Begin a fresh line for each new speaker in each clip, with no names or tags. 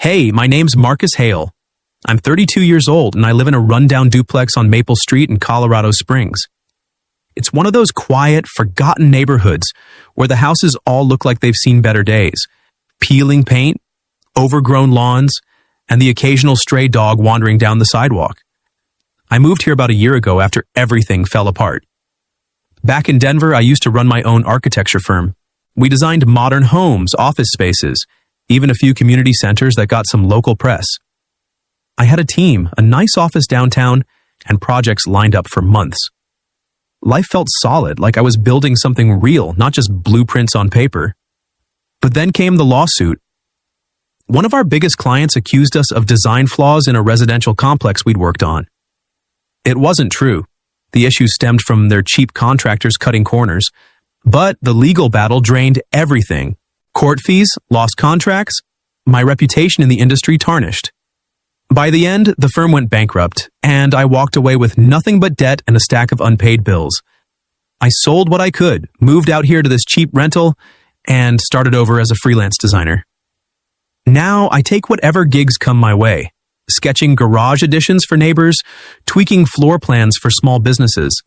Hey, my name's Marcus Hale. I'm 32 years old and I live in a rundown duplex on Maple Street in Colorado Springs. It's one of those quiet, forgotten neighborhoods where the houses all look like they've seen better days. Peeling paint, overgrown lawns, and the occasional stray dog wandering down the sidewalk. I moved here about a year ago after everything fell apart. Back in Denver, I used to run my own architecture firm. We designed modern homes, office spaces, even a few community centers that got some local press. I had a team, a nice office downtown, and projects lined up for months. Life felt solid, like I was building something real, not just blueprints on paper. But then came the lawsuit. One of our biggest clients accused us of design flaws in a residential complex we'd worked on. It wasn't true. The issue stemmed from their cheap contractors cutting corners, but the legal battle drained everything. Court fees, lost contracts, my reputation in the industry tarnished. By the end, the firm went bankrupt, and I walked away with nothing but debt and a stack of unpaid bills. I sold what I could, moved out here to this cheap rental, and started over as a freelance designer. Now I take whatever gigs come my way, sketching garage additions for neighbors, tweaking floor plans for small businesses.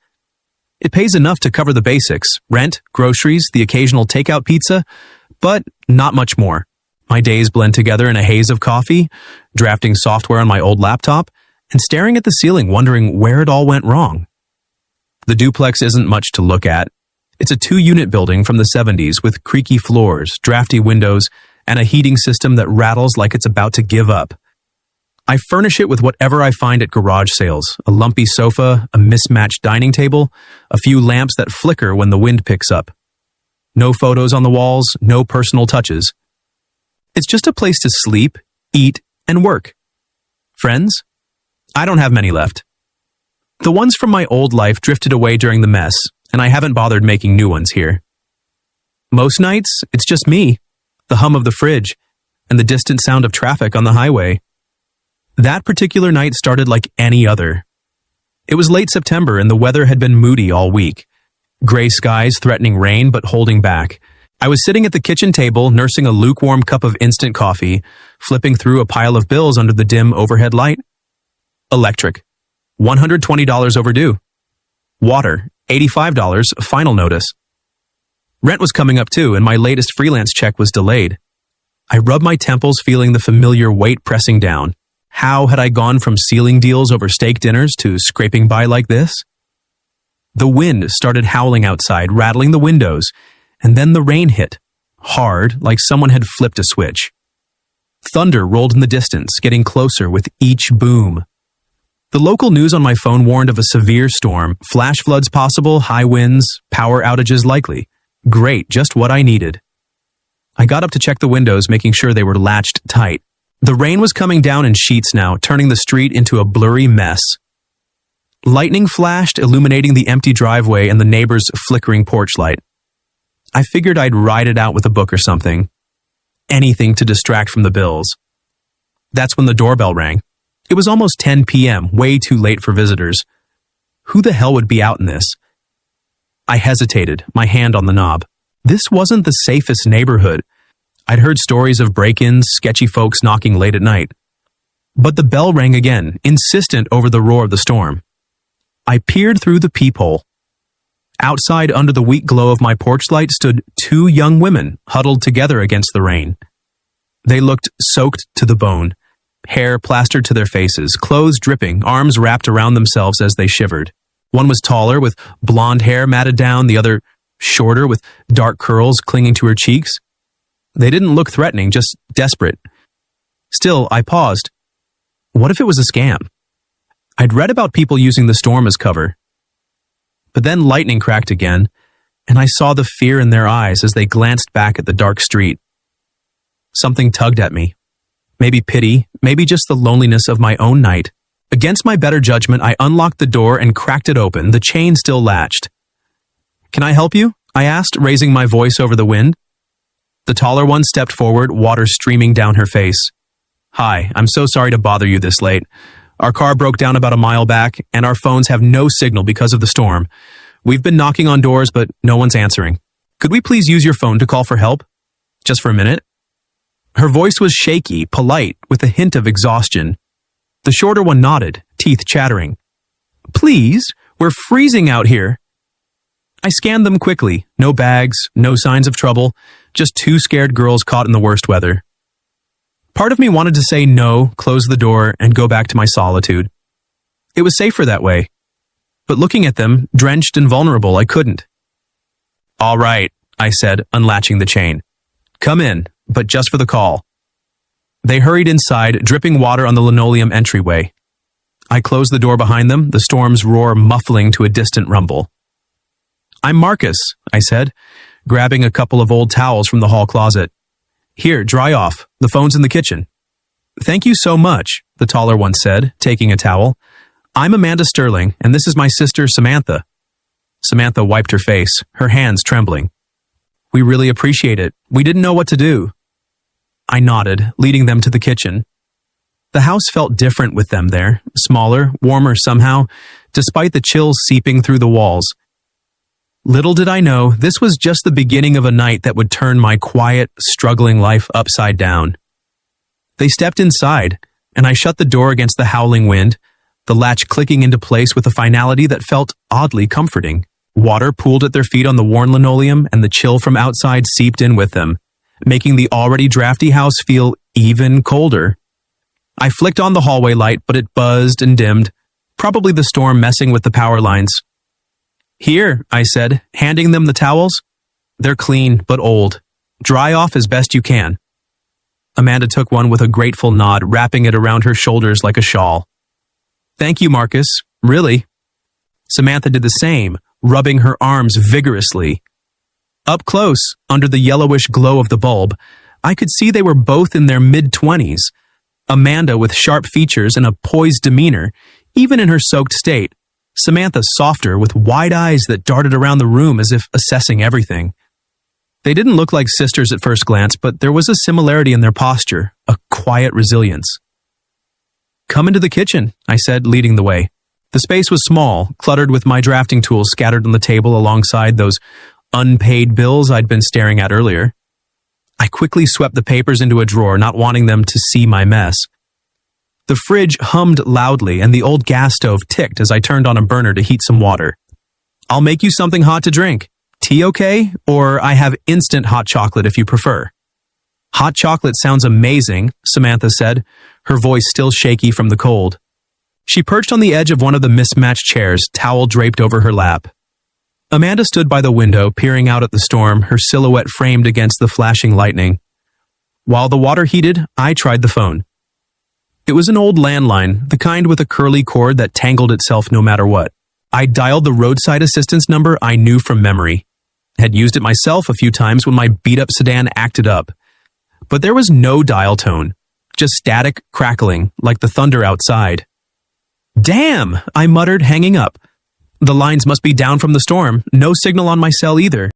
It pays enough to cover the basics, rent, groceries, the occasional takeout pizza, but not much more. My days blend together in a haze of coffee, drafting software on my old laptop, and staring at the ceiling wondering where it all went wrong. The duplex isn't much to look at. It's a 2-unit building from the 70s with creaky floors, drafty windows, and a heating system that rattles like it's about to give up. I furnish it with whatever I find at garage sales, a lumpy sofa, a mismatched dining table, a few lamps that flicker when the wind picks up. No photos on the walls, no personal touches. It's just a place to sleep, eat, and work. Friends? I don't have many left. The ones from my old life drifted away during the mess, and I haven't bothered making new ones here. Most nights, it's just me, the hum of the fridge, and the distant sound of traffic on the highway. That particular night started like any other. It was late September and the weather had been moody all week. Gray skies threatening rain but holding back. I was sitting at the kitchen table nursing a lukewarm cup of instant coffee, flipping through a pile of bills under the dim overhead light. Electric, $120 overdue. Water, $85, final notice. Rent was coming up too, and my latest freelance check was delayed. I rubbed my temples, feeling the familiar weight pressing down. How had I gone from sealing deals over steak dinners to scraping by like this? The wind started howling outside, rattling the windows, and then the rain hit, hard, like someone had flipped a switch. Thunder rolled in the distance, getting closer with each boom. The local news on my phone warned of a severe storm, flash floods possible, high winds, power outages likely. Great, just what I needed. I got up to check the windows, making sure they were latched tight. The rain was coming down in sheets now, turning the street into a blurry mess. Lightning flashed, illuminating the empty driveway and the neighbor's flickering porch light. I figured I'd ride it out with a book or something. Anything to distract from the bills. That's when the doorbell rang. It was almost 10 p.m., way too late for visitors. Who the hell would be out in this? I hesitated, my hand on the knob. This wasn't the safest neighborhood. I'd heard stories of break-ins, sketchy folks knocking late at night. But the bell rang again, insistent over the roar of the storm. I peered through the peephole. Outside, under the weak glow of my porch light, stood 2 young women, huddled together against the rain. They looked soaked to the bone, hair plastered to their faces, clothes dripping, arms wrapped around themselves as they shivered. One was taller, with blonde hair matted down, the other shorter, with dark curls clinging to her cheeks. They didn't look threatening, just desperate. Still, I paused. What if it was a scam? I'd read about people using the storm as cover. But then lightning cracked again, and I saw the fear in their eyes as they glanced back at the dark street. Something tugged at me. Maybe pity, maybe just the loneliness of my own night. Against my better judgment, I unlocked the door and cracked it open, the chain still latched. "Can I help you?" I asked, raising my voice over the wind. The taller one stepped forward, water streaming down her face. "Hi, I'm so sorry to bother you this late. Our car broke down about a mile back, and our phones have no signal because of the storm. We've been knocking on doors, but no one's answering. Could we please use your phone to call for help? Just for a minute?" Her voice was shaky, polite, with a hint of exhaustion. The shorter one nodded, teeth chattering. "Please, we're freezing out here." I scanned them quickly. No bags, no signs of trouble, just two scared girls caught in the worst weather. Part of me wanted to say no, close the door, and go back to my solitude. It was safer that way. But looking at them, drenched and vulnerable, I couldn't. "All right," I said, unlatching the chain. "Come in, but just for the call." They hurried inside, dripping water on the linoleum entryway. I closed the door behind them, the storm's roar muffling to a distant rumble. "I'm Marcus," I said, grabbing a couple of old towels from the hall closet. "Here, dry off. The phone's in the kitchen." "Thank you so much," the taller one said, taking a towel. "I'm Amanda Sterling, and this is my sister, Samantha." Samantha wiped her face, her hands trembling. "We really appreciate it. We didn't know what to do." I nodded, leading them to the kitchen. The house felt different with them there, smaller, warmer somehow, despite the chills seeping through the walls. Little did I know, this was just the beginning of a night that would turn my quiet, struggling life upside down. They stepped inside, and I shut the door against the howling wind, the latch clicking into place with a finality that felt oddly comforting. Water pooled at their feet on the worn linoleum, and the chill from outside seeped in with them, making the already drafty house feel even colder. I flicked on the hallway light, but it buzzed and dimmed, probably the storm messing with the power lines. "Here," I said, handing them the towels. "They're clean, but old. Dry off as best you can." Amanda took one with a grateful nod, wrapping it around her shoulders like a shawl. "Thank you, Marcus. Really." Samantha did the same, rubbing her arms vigorously. Up close, under the yellowish glow of the bulb, I could see they were both in their mid-20s. Amanda with sharp features and a poised demeanor, even in her soaked state. Samantha softer, with wide eyes that darted around the room as if assessing everything. They didn't look like sisters at first glance, but there was a similarity in their posture, a quiet resilience. "Come into the kitchen," I said, leading the way. The space was small, cluttered with my drafting tools scattered on the table alongside those unpaid bills I'd been staring at earlier. I quickly swept the papers into a drawer, not wanting them to see my mess. The fridge hummed loudly, and the old gas stove ticked as I turned on a burner to heat some water. "I'll make you something hot to drink. Tea okay? Or I have instant hot chocolate if you prefer." "Hot chocolate sounds amazing," Samantha said, her voice still shaky from the cold. She perched on the edge of one of the mismatched chairs, towel draped over her lap. Amanda stood by the window, peering out at the storm, her silhouette framed against the flashing lightning. While the water heated, I tried the phone. It was an old landline, the kind with a curly cord that tangled itself no matter what. I dialed the roadside assistance number I knew from memory. Had used it myself a few times when my beat-up sedan acted up. But there was no dial tone, just static crackling, like the thunder outside. "Damn!" I muttered, hanging up. The lines must be down from the storm. No signal on my cell either.